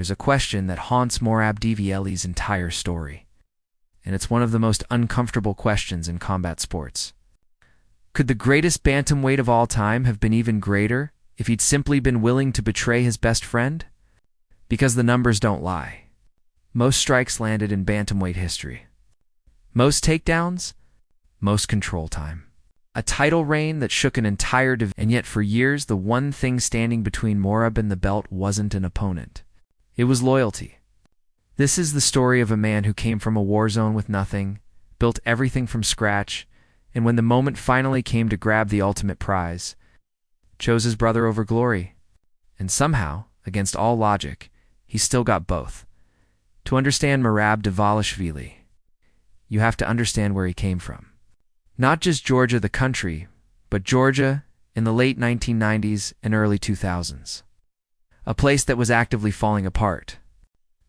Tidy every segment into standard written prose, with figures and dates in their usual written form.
there's a question that haunts Merab Dvalishvili's entire story, and it's one of the most uncomfortable questions in combat sports. Could the greatest bantamweight of all time have been even greater if he'd simply been willing to betray his best friend? Because the numbers don't lie. Most strikes landed in bantamweight history. Most takedowns, most control time. A title reign that shook an entire division, and yet for years the one thing standing between Merab and the belt wasn't an opponent. It was loyalty. This is the story of a man who came from a war zone with nothing, built everything from scratch, and when the moment finally came to grab the ultimate prize, chose his brother over glory. And somehow, against all logic, he still got both. To understand Merab Dvalishvili, you have to understand where he came from. Not just Georgia the country, but Georgia in the late 1990s and early 2000s. A place that was actively falling apart.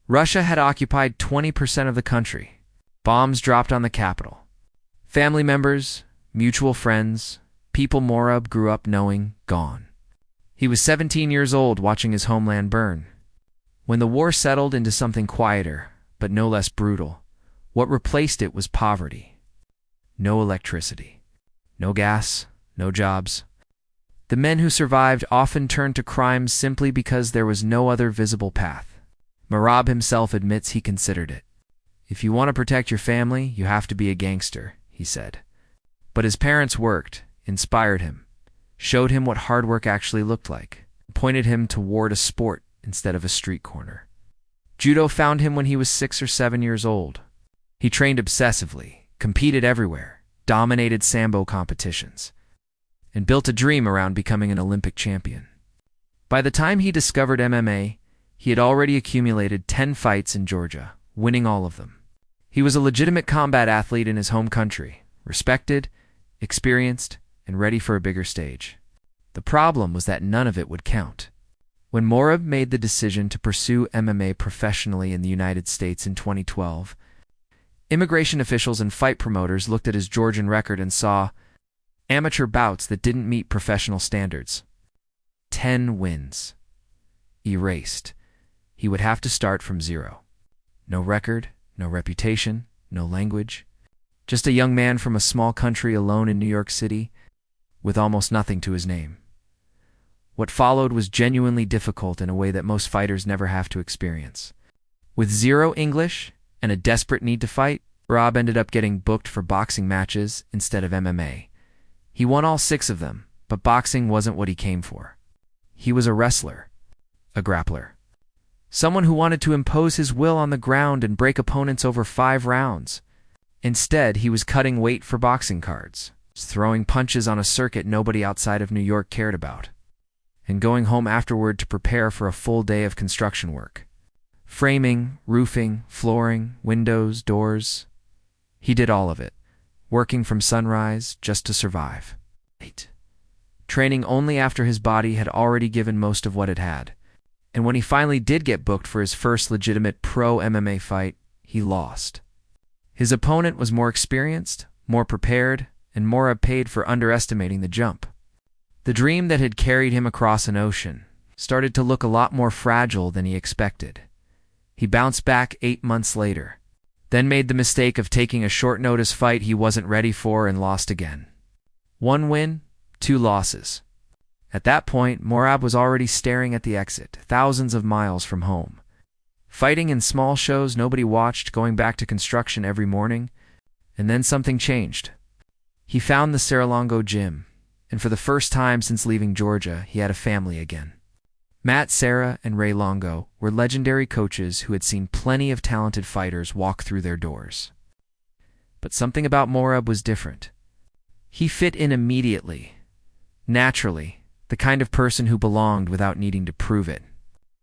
Russia had occupied 20% of the country. Bombs dropped on the capital. Family members, mutual friends, people Merab grew up knowing, gone. He was 17 years old watching his homeland burn. When the war settled into something quieter, but no less brutal, what replaced it was poverty. No electricity. No gas. No jobs. The men who survived often turned to crime simply because there was no other visible path. Merab himself admits he considered it. If you want to protect your family, you have to be a gangster, he said. But his parents worked, inspired him, showed him what hard work actually looked like, pointed him toward a sport instead of a street corner. Judo found him when he was 6 or 7 years old. He trained obsessively, competed everywhere, dominated sambo competitions, and built a dream around becoming an Olympic champion. By the time he discovered MMA, he had already accumulated 10 fights in Georgia, winning all of them. He was a legitimate combat athlete in his home country, respected, experienced, and ready for a bigger stage. The problem was that none of it would count. When Merab made the decision to pursue MMA professionally in the United States in 2012, immigration officials and fight promoters looked at his Georgian record and saw amateur bouts that didn't meet professional standards. 10 wins. Erased. He would have to start from zero. No record, no reputation, no language. Just a young man from a small country alone in New York City, with almost nothing to his name. What followed was genuinely difficult in a way that most fighters never have to experience. With zero English and a desperate need to fight, Merab ended up getting booked for boxing matches instead of MMA. He won all 6 of them, but boxing wasn't what he came for. He was a wrestler, a grappler, someone who wanted to impose his will on the ground and break opponents over 5 rounds. Instead, he was cutting weight for boxing cards, throwing punches on a circuit nobody outside of New York cared about, and going home afterward to prepare for a full day of construction work. Framing, roofing, flooring, windows, doors. He did all of it, working from sunrise just to survive. Training only after his body had already given most of what it had. And when he finally did get booked for his first legitimate pro MMA fight, he lost. His opponent was more experienced, more prepared, and Merab paid for underestimating the jump. The dream that had carried him across an ocean started to look a lot more fragile than he expected. He bounced back 8 months later, then made the mistake of taking a short-notice fight he wasn't ready for and lost again. 1 win, 2 losses. At that point, Merab was already staring at the exit, thousands of miles from home. Fighting in small shows nobody watched, going back to construction every morning, and then something changed. He found the Serra-Longo gym, and for the first time since leaving Georgia, he had a family again. Matt Serra and Ray Longo were legendary coaches who had seen plenty of talented fighters walk through their doors. But something about Merab was different. He fit in immediately, naturally, the kind of person who belonged without needing to prove it.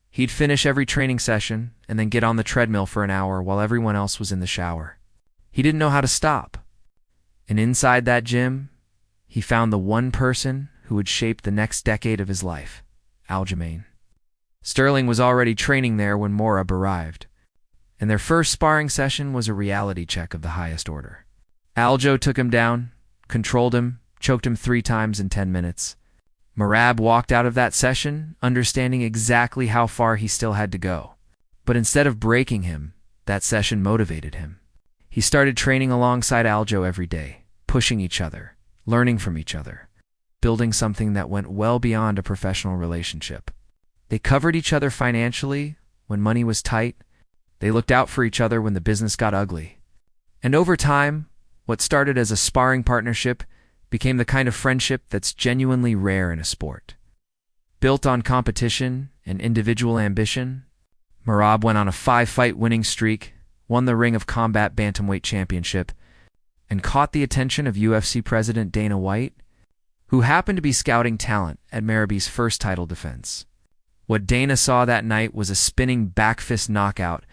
He'd finish every training session and then get on the treadmill for an hour while everyone else was in the shower. He didn't know how to stop. And inside that gym, he found the one person who would shape the next decade of his life, Aljamain. Sterling was already training there when Merab arrived, and their first sparring session was a reality check of the highest order. Aljo took him down, controlled him, choked him 3 times in 10 minutes. Merab walked out of that session, understanding exactly how far he still had to go. But instead of breaking him, that session motivated him. He started training alongside Aljo every day, pushing each other, learning from each other, building something that went well beyond a professional relationship. They covered each other financially when money was tight. They looked out for each other when the business got ugly. And over time, what started as a sparring partnership became the kind of friendship that's genuinely rare in a sport. Built on competition and individual ambition, Merab went on a 5-fight winning streak, won the Ring of Combat Bantamweight Championship, and caught the attention of UFC President Dana White, who happened to be scouting talent at Merab's first title defense. What Dana saw that night was a spinning back-fist knockout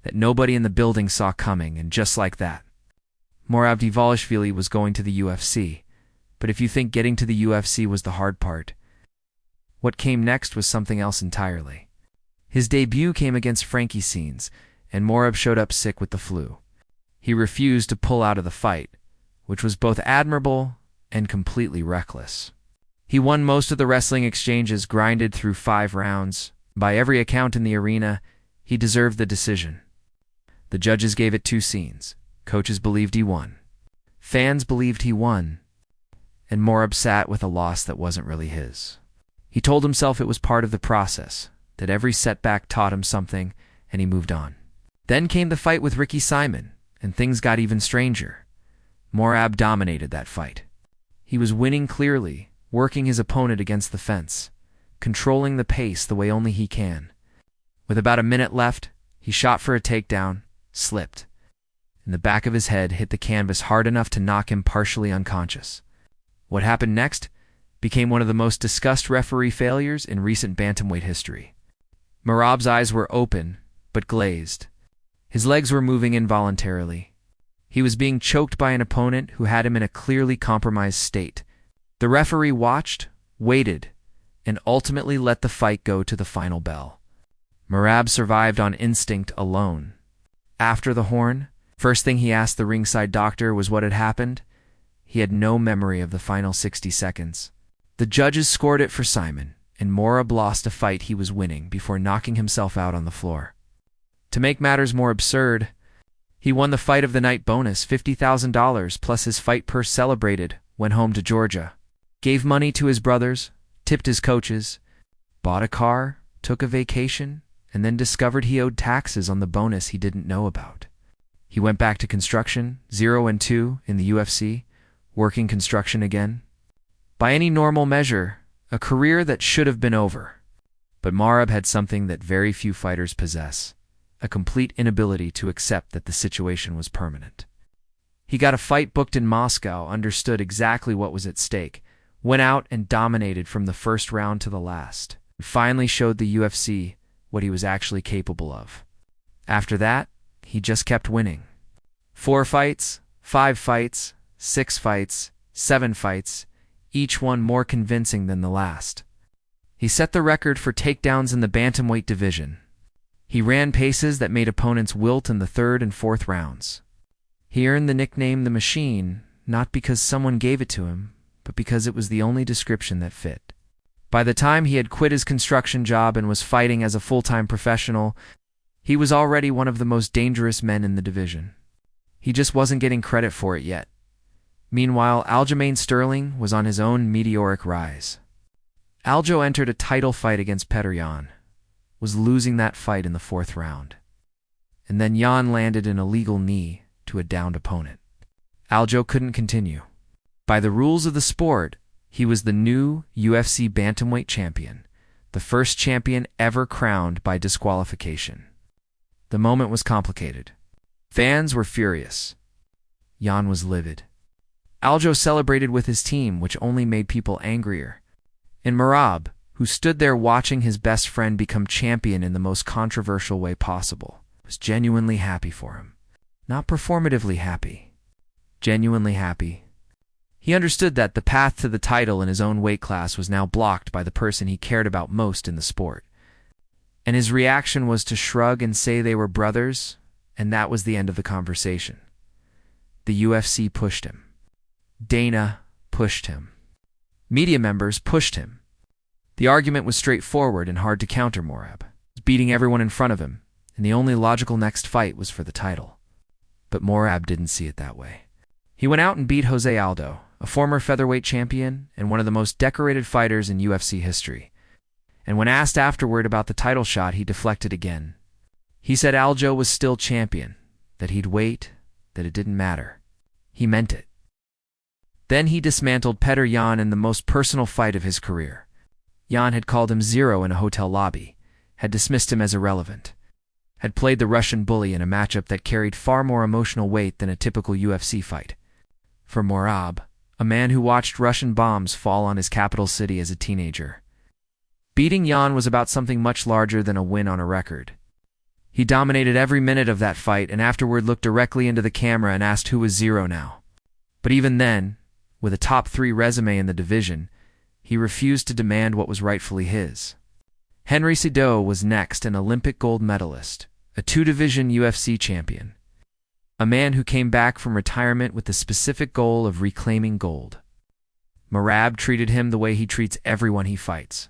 that nobody in the building saw coming, and just like that, Merab Dvalishvili was going to the UFC. But if you think getting to the UFC was the hard part, what came next was something else entirely. His debut came against Frankie Scenes, and Merab showed up sick with the flu. He refused to pull out of the fight, which was both admirable and completely reckless. He won most of the wrestling exchanges, grinded through 5 rounds. By every account in the arena, he deserved the decision. The judges gave it 2 Scenes. Coaches believed he won. Fans believed he won. And Merab sat with a loss that wasn't really his. He told himself it was part of the process, that every setback taught him something, and he moved on. Then came the fight with Ricky Simon, and things got even stranger. Merab dominated that fight. He was winning clearly, working his opponent against the fence, controlling the pace the way only he can. With about a minute left, he shot for a takedown, slipped, and the back of his head hit the canvas hard enough to knock him partially unconscious. What happened next became one of the most discussed referee failures in recent bantamweight history. Merab's eyes were open, but glazed. His legs were moving involuntarily. He was being choked by an opponent who had him in a clearly compromised state. The referee watched, waited, and ultimately let the fight go to the final bell. Merab survived on instinct alone. After the horn, first thing he asked the ringside doctor was what had happened. He had no memory of the final 60 seconds. The judges scored it for Simon, and Merab lost a fight he was winning before knocking himself out on the floor. To make matters more absurd, he won the fight of the night bonus, $50,000 plus his fight purse celebrated, went home to Georgia, gave money to his brothers, tipped his coaches, bought a car, took a vacation, and then discovered he owed taxes on the bonus he didn't know about. He went back to construction, 0-2 in the UFC, working construction again. By any normal measure, a career that should have been over. But Merab had something that very few fighters possess, a complete inability to accept that the situation was permanent. He got a fight booked in Moscow, understood exactly what was at stake, went out and dominated from the first round to the last, and finally showed the UFC what he was actually capable of. After that, he just kept winning. 4 fights, 5 fights, 6 fights, 7 fights, each one more convincing than the last. He set the record for takedowns in the bantamweight division. He ran paces that made opponents wilt in the 3rd and 4th rounds. He earned the nickname The Machine, not because someone gave it to him, but because it was the only description that fit. By the time he had quit his construction job and was fighting as a full-time professional, he was already one of the most dangerous men in the division. He just wasn't getting credit for it yet. Meanwhile, Aljamain Sterling was on his own meteoric rise. Aljo entered a title fight against Petr Yan, was losing that fight in the 4th round. And then Yan landed an illegal knee to a downed opponent. Aljo couldn't continue. By the rules of the sport, he was the new UFC bantamweight champion, the first champion ever crowned by disqualification. The moment was complicated. Fans were furious. Yan was livid. Aljo celebrated with his team, which only made people angrier. And Merab, who stood there watching his best friend become champion in the most controversial way possible, was genuinely happy for him. Not performatively happy. Genuinely happy. He understood that the path to the title in his own weight class was now blocked by the person he cared about most in the sport. And his reaction was to shrug and say they were brothers, and that was the end of the conversation. The UFC pushed him. Dana pushed him. Media members pushed him. The argument was straightforward and hard to counter. Merab was beating everyone in front of him, and the only logical next fight was for the title. But Merab didn't see it that way. He went out and beat Jose Aldo, a former featherweight champion and one of the most decorated fighters in UFC history. And when asked afterward about the title shot, he deflected again. He said Aldo was still champion, that he'd wait, that it didn't matter. He meant it. Then he dismantled Petr Yan in the most personal fight of his career. Yan had called him zero in a hotel lobby, had dismissed him as irrelevant, had played the Russian bully in a matchup that carried far more emotional weight than a typical UFC fight. For Merab, a man who watched Russian bombs fall on his capital city as a teenager, beating Yan was about something much larger than a win on a record. He dominated every minute of that fight and afterward looked directly into the camera and asked who was zero now. But even then, with a top 3 resume in the division, he refused to demand what was rightfully his. Henry Cejudo was next, an Olympic gold medalist, a 2-division UFC champion, a man who came back from retirement with the specific goal of reclaiming gold. Merab treated him the way he treats everyone he fights.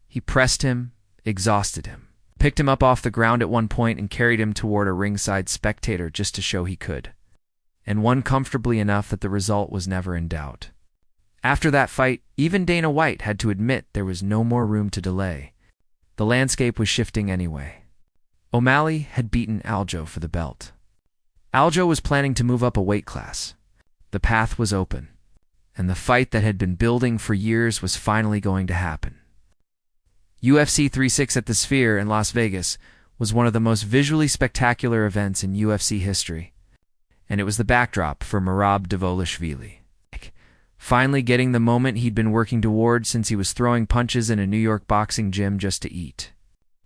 He pressed him, exhausted him, picked him up off the ground at one point and carried him toward a ringside spectator just to show he could, and won comfortably enough that the result was never in doubt. After that fight, even Dana White had to admit there was no more room to delay. The landscape was shifting anyway. O'Malley had beaten Aldo for the belt. Aldo was planning to move up a weight class. The path was open, and the fight that had been building for years was finally going to happen. UFC 36 at the Sphere in Las Vegas was one of the most visually spectacular events in UFC history, and it was the backdrop for Merab Dvalishvili, finally getting the moment he'd been working toward since he was throwing punches in a New York boxing gym just to eat.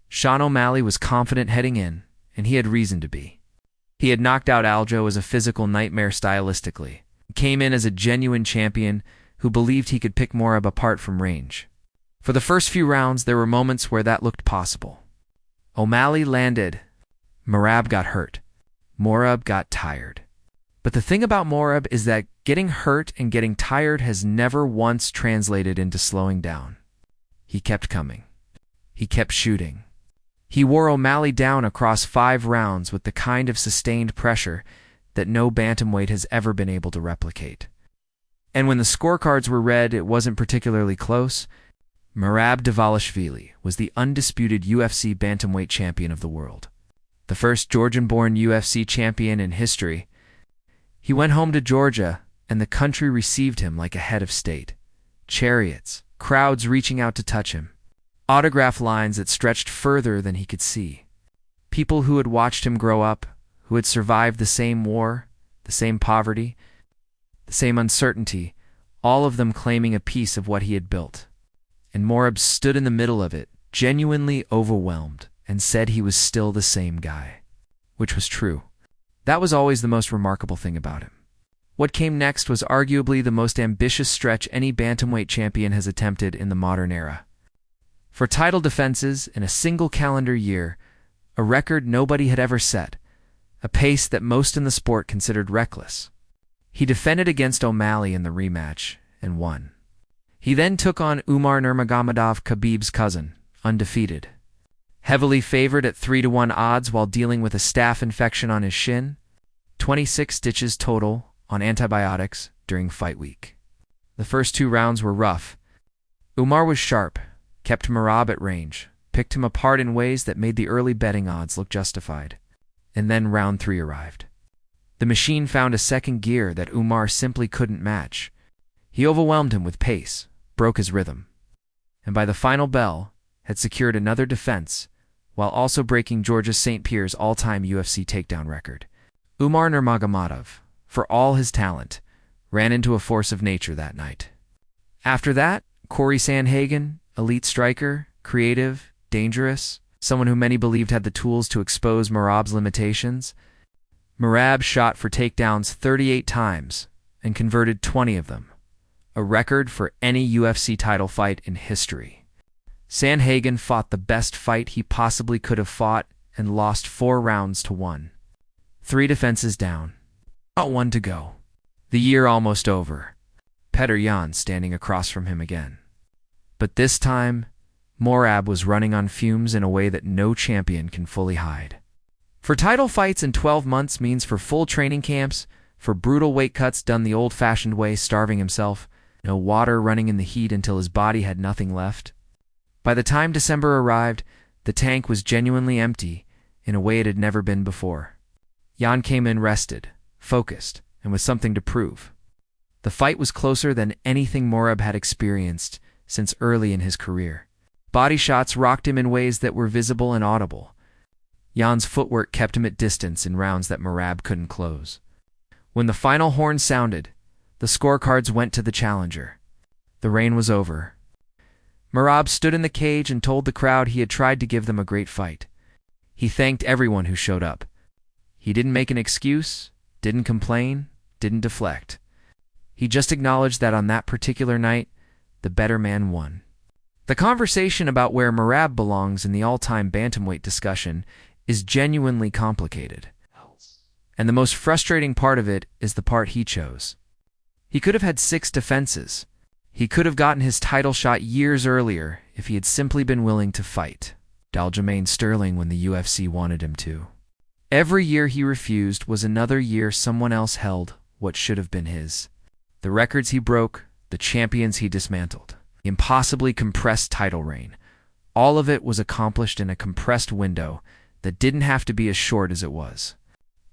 Sean O'Malley was confident heading in, and he had reason to be. He had knocked out Aldo as a physical nightmare stylistically. He came in as a genuine champion who believed he could pick Merab apart from range. For the first few rounds, there were moments where that looked possible. O'Malley landed. Merab got hurt. Merab got tired. But the thing about Merab is that getting hurt and getting tired has never once translated into slowing down. He kept coming. He kept shooting. He wore O'Malley down across 5 rounds with the kind of sustained pressure that no bantamweight has ever been able to replicate. And when the scorecards were read, it wasn't particularly close. Merab Dvalishvili was the undisputed UFC bantamweight champion of the world, the first Georgian-born UFC champion in history. He went home to Georgia, and the country received him like a head of state. Chariots, crowds reaching out to touch him, autograph lines that stretched further than he could see. People who had watched him grow up, who had survived the same war, the same poverty, the same uncertainty, all of them claiming a piece of what he had built. And Merab stood in the middle of it, genuinely overwhelmed, and said he was still the same guy. Which was true. That was always the most remarkable thing about him. What came next was arguably the most ambitious stretch any bantamweight champion has attempted in the modern era. For title defenses in a single calendar year, a record nobody had ever set, a pace that most in the sport considered reckless. He defended against O'Malley in the rematch and won. He then took on Umar Nurmagomedov, Khabib's cousin, undefeated. Heavily favored at 3-to-1 odds while dealing with a staph infection on his shin, 26 stitches total on antibiotics during fight week. The first 2 rounds were rough. Umar was sharp, kept Merab at range, picked him apart in ways that made the early betting odds look justified. And then round 3 arrived. The machine found a second gear that Umar simply couldn't match. He overwhelmed him with pace, broke his rhythm, and by the final bell, had secured another defense, while also breaking Georges St. Pierre's all-time UFC takedown record. Umar Nurmagomedov, for all his talent, ran into a force of nature that night. After that, Corey Sandhagen, elite striker, creative, dangerous, someone who many believed had the tools to expose Merab's limitations. Merab shot for takedowns 38 times and converted 20 of them, a record for any UFC title fight in history. Sandhagen fought the best fight he possibly could have fought and lost 4 rounds to 1. 3 defenses down. Not 1 to go. The year almost over. Petr Yan standing across from him again. But this time, Merab was running on fumes in a way that no champion can fully hide. For title fights in 12 months means for full training camps, for brutal weight cuts done the old-fashioned way, starving himself, no water, running in the heat until his body had nothing left. By the time December arrived, the tank was genuinely empty in a way it had never been before. Jan came in rested, focused, and with something to prove. The fight was closer than anything Merab had experienced since early in his career. Body shots rocked him in ways that were visible and audible. Jan's footwork kept him at distance in rounds that Merab couldn't close. When the final horn sounded, the scorecards went to the challenger. The rain was over. Merab stood in the cage and told the crowd he had tried to give them a great fight. He thanked everyone who showed up. He didn't make an excuse, didn't complain, didn't deflect. He just acknowledged that on that particular night, the better man won. The conversation about where Merab belongs in the all-time bantamweight discussion is genuinely complicated. And the most frustrating part of it is the part he chose. He could have had 6 defenses. He could have gotten his title shot years earlier if he had simply been willing to fight Aljamain Sterling when the UFC wanted him to. Every year he refused was another year someone else held what should have been his. The records he broke, the champions he dismantled, the impossibly compressed title reign, all of it was accomplished in a compressed window that didn't have to be as short as it was.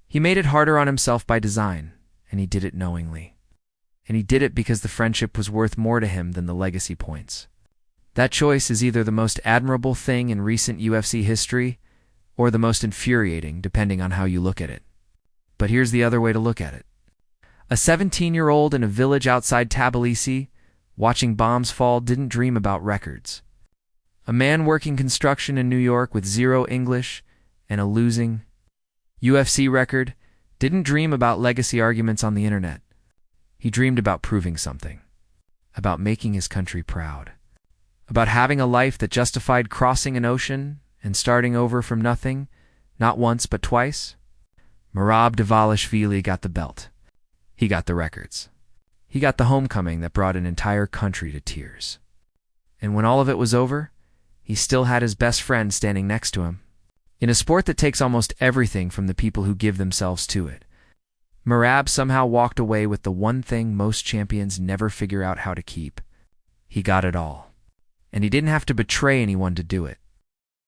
He made it harder on himself by design, and he did it knowingly. And he did it because the friendship was worth more to him than the legacy points. That choice is either the most admirable thing in recent UFC history or the most infuriating, depending on how you look at it. But here's the other way to look at it. A 17-year-old in a village outside Tbilisi, watching bombs fall, didn't dream about records. A man working construction in New York with 0 English and a losing UFC record didn't dream about legacy arguments on the internet. He dreamed about proving something, about making his country proud, about having a life that justified crossing an ocean and starting over from nothing, not once but twice. Merab Dvalishvili got the belt. He got the records. He got the homecoming that brought an entire country to tears. And when all of it was over, he still had his best friend standing next to him. In a sport that takes almost everything from the people who give themselves to it, Merab somehow walked away with the one thing most champions never figure out how to keep. He got it all. And he didn't have to betray anyone to do it.